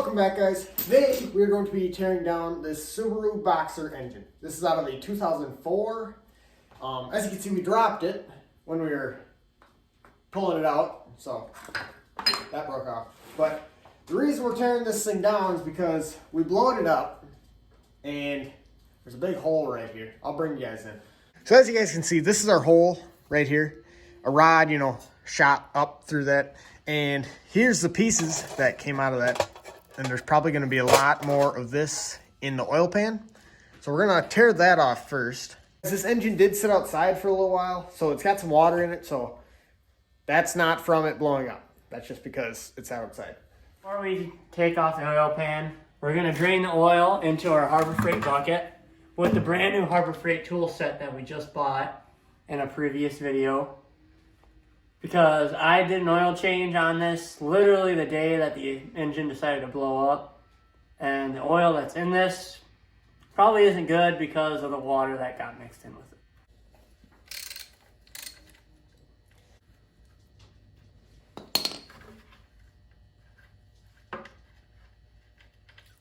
Welcome back, guys. Today we're going to be tearing down this Subaru Boxer engine. This is out of a 2004. As you can see, we dropped it when we were pulling it out, so that broke off. But the reason we're tearing this thing down is because we blowed it up and there's a big hole right here. I'll bring you guys in. So as you guys can see, this is our hole right here. A rod, shot up through that. And here's the pieces that came out of that. And there's probably going to be a lot more of this in the oil pan. So we're going to tear that off first. This engine did sit outside for a little while, so it's got some water in it. So that's not from it blowing up. That's just because it's outside. Before we take off the oil pan, we're going to drain the oil into our Harbor Freight bucket with the brand new Harbor Freight tool set that we just bought in a previous video. Because I did an oil change on this literally the day that the engine decided to blow up. And the oil that's in this probably isn't good because of the water that got mixed in with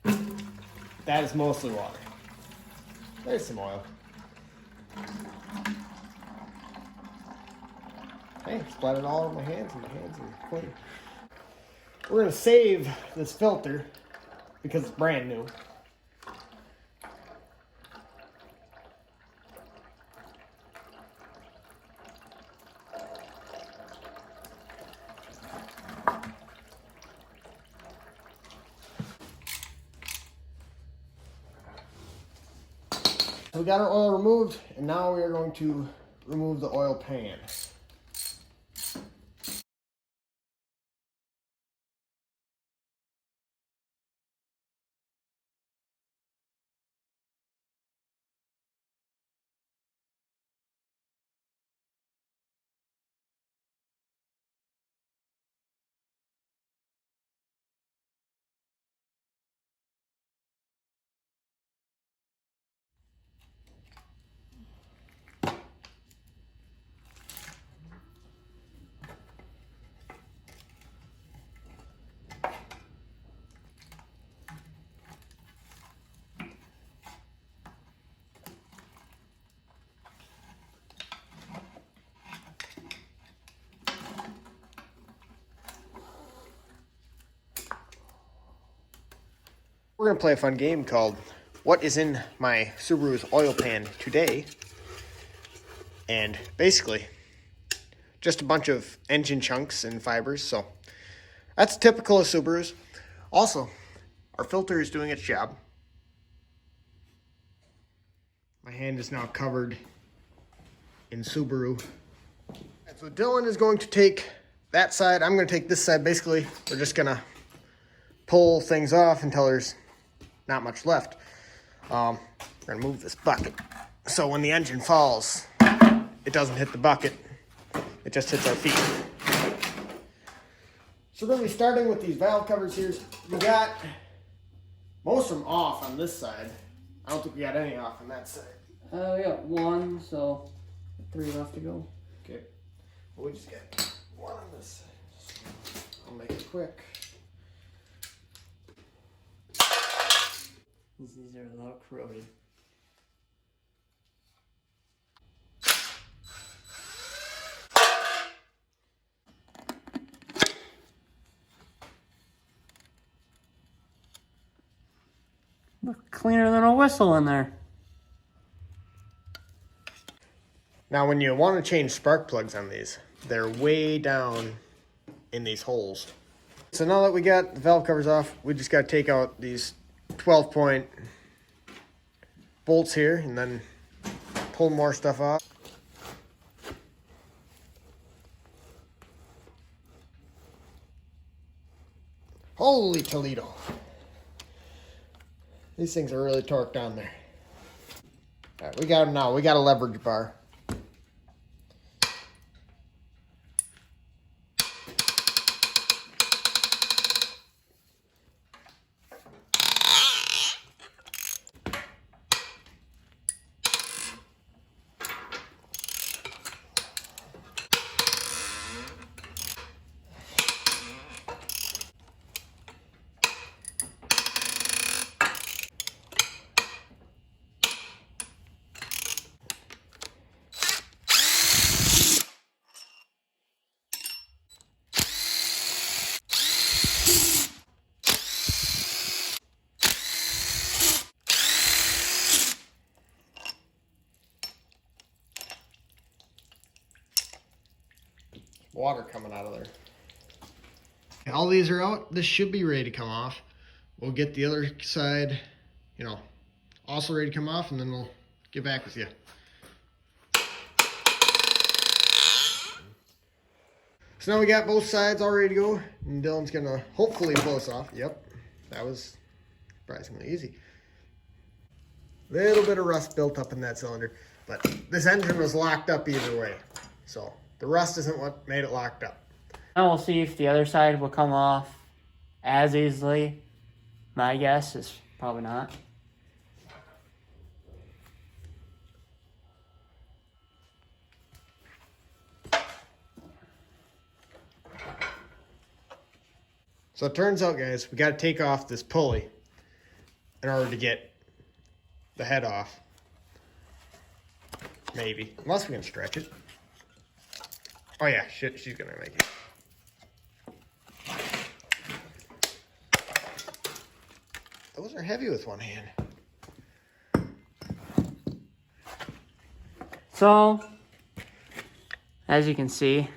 it. That is mostly water. There's some oil. Hey, splattered all over my hands, and my hands are clean. We're going to save this filter because it's brand new. So we got our oil removed, and now we are going to remove the oil pan. We're going to play a fun game called What is in my Subaru's oil pan today? And basically, just a bunch of engine chunks and fibers. So that's typical of Subarus. Also, our filter is doing its job. My hand is now covered in Subaru. And so Dylan is going to take that side. I'm going to take this side. Basically, we're just going to pull things off until there's not much left. We're gonna move this bucket so when the engine falls, it doesn't hit the bucket, it just hits our feet. So we're gonna be starting with these valve covers here. We got most of them off on this side. I don't think we got any off on that side. We got one, so 3 left to go. Okay, well, we just got one on this side. I'll make it quick. These are a little corroded. Look cleaner than a whistle in there. Now when you want to change spark plugs on these, they're way down in these holes. So now that we got the valve covers off, we just got to take out these 12-point bolts here and then pull more stuff off. Holy Toledo. These things are really torqued down there. All right, we got them now. We got a leverage bar. water coming out of there. All these are out. This should be ready to come off. We'll get the other side, you know, also ready to come off, and then we'll get back with you. So now we got both sides all ready to go, and Dylan's gonna hopefully blow us off. Yep, that was surprisingly easy. Little bit of rust built up in that cylinder, but this engine was locked up either way. So the rust isn't what made it locked up. Now we'll see if the other side will come off as easily. My guess is probably not. So it turns out, guys, we got to take off this pulley in order to get the head off. Maybe. Unless we can stretch it. Oh yeah, shit, she's gonna make it. Those are heavy with one hand. So, as you can see,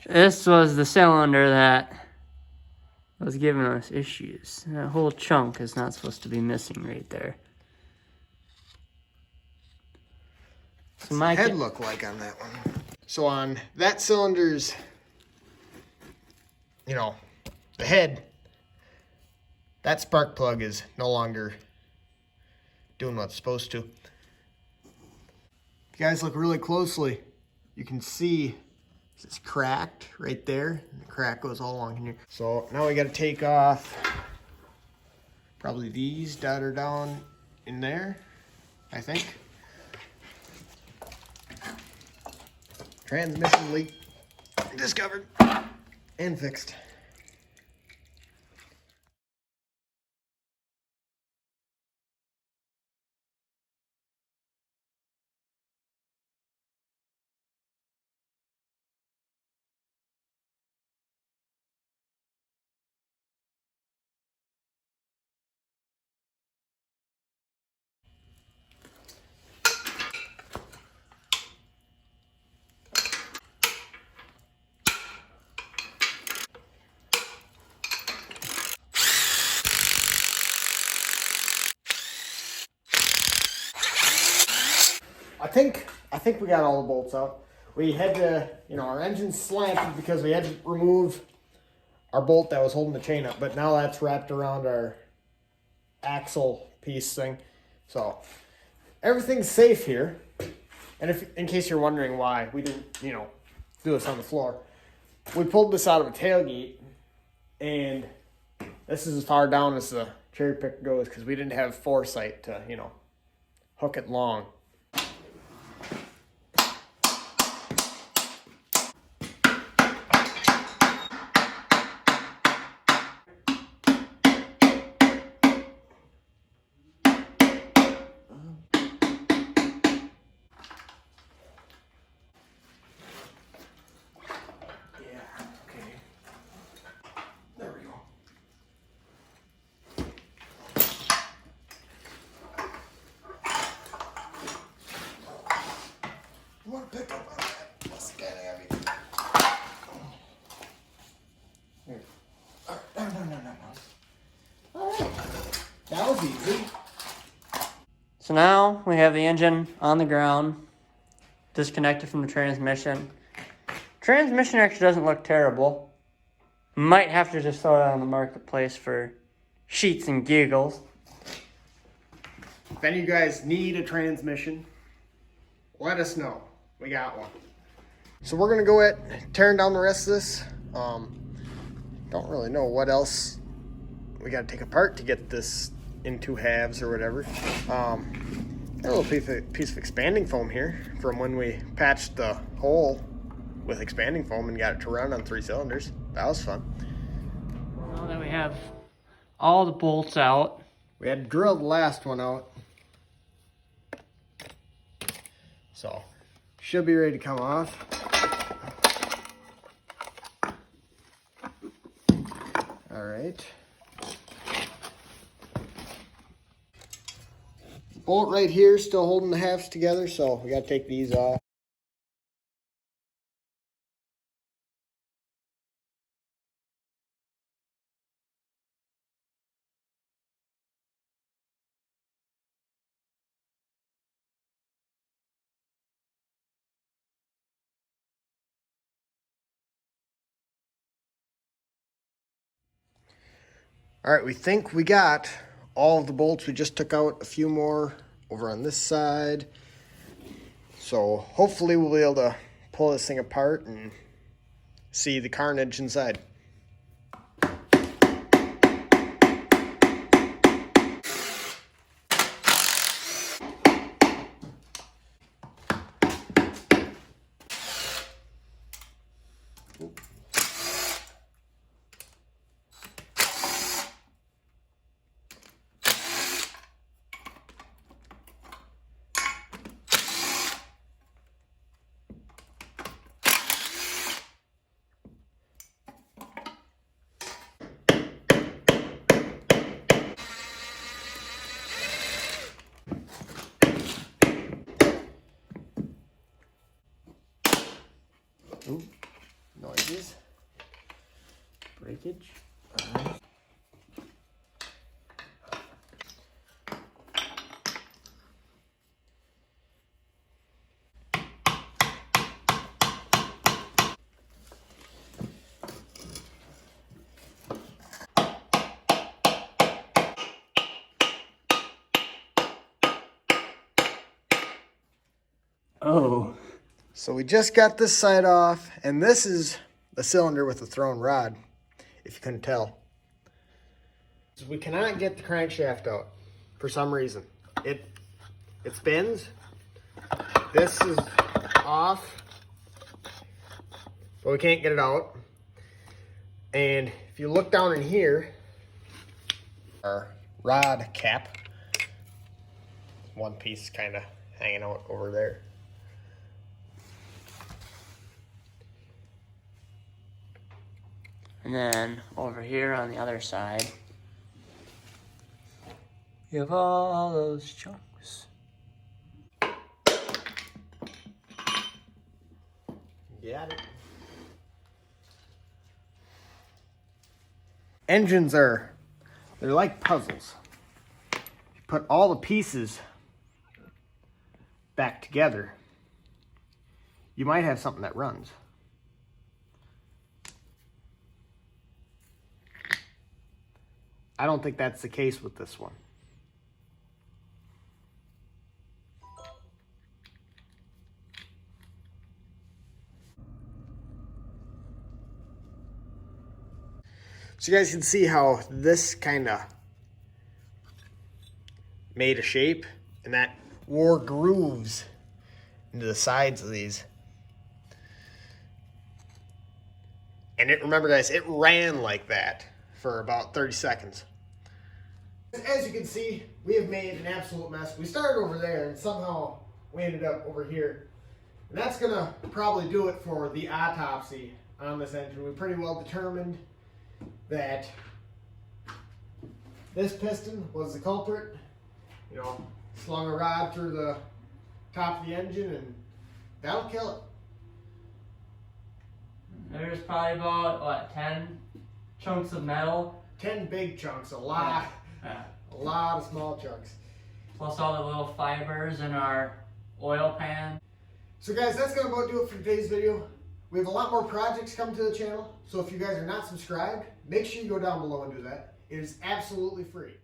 this was the cylinder that was giving us issues. That whole chunk is not supposed to be missing right there. So my head look like on that one. So on that cylinder's, you know, the head, that spark plug is no longer doing what it's supposed to. If you guys look really closely, you can see it's cracked right there. The crack goes all along here. So now we got to take off probably these that are down in there, I think. Transmission leak discovered and fixed. I think we got all the bolts out. We had to, you know, our engine's slanted because we had to remove our bolt that was holding the chain up, but now that's wrapped around our axle piece thing. So everything's safe here. And if, in case you're wondering why we didn't, you know, do this on the floor, we pulled this out of a tailgate, and this is as far down as the cherry pick goes because we didn't have foresight to, you know, hook it long. Pick up on that. That's kind of heavy. Here. No. All right. That was easy. So now we have the engine on the ground, disconnected from the transmission. Transmission actually doesn't look terrible. Might have to just throw it on the marketplace for sheets and giggles. If any of you guys need a transmission, let us know. We got one. So we're gonna go at tearing down the rest of this. Don't really know what else we gotta take apart to get this in two halves or whatever. Got a little piece of expanding foam here from when we patched the hole with expanding foam and got it to run on 3 cylinders. That was fun. Now that we have all the bolts out, we had drilled the last one out. So should be ready to come off. All right. Bolt right here still holding the halves together, so we got to take these off. All right, we think we got all of the bolts. We just took out a few more over on this side. So hopefully we'll be able to pull this thing apart and see the carnage inside. Ooh, noises. Breakage. Oh. So we just got this side off, and this is the cylinder with the thrown rod, if you couldn't tell. So we cannot get the crankshaft out for some reason. It spins. This is off, but we can't get it out. And if you look down in here, our rod cap, one piece kind of hanging out over there. And then over here on the other side, you have all those chunks. Got it. Engines they're like puzzles. You put all the pieces back together, you might have something that runs. I don't think that's the case with this one. So you guys can see how this kind of made a shape, and that wore grooves into the sides of these. And remember guys, it ran like that for about 30 seconds. As you can see, we have made an absolute mess. We started over there and somehow we ended up over here. And that's gonna probably do it for the autopsy on this engine. We pretty well determined that this piston was the culprit. You know, slung a rod through the top of the engine and that'll kill it. There's probably about, what, 10 chunks of metal? 10 big chunks, a lot. Yeah. A lot of small chunks. Plus all the little fibers in our oil pan. So guys, that's going to about do it for today's video. We have a lot more projects coming to the channel, so if you guys are not subscribed, make sure you go down below and do that. It is absolutely free.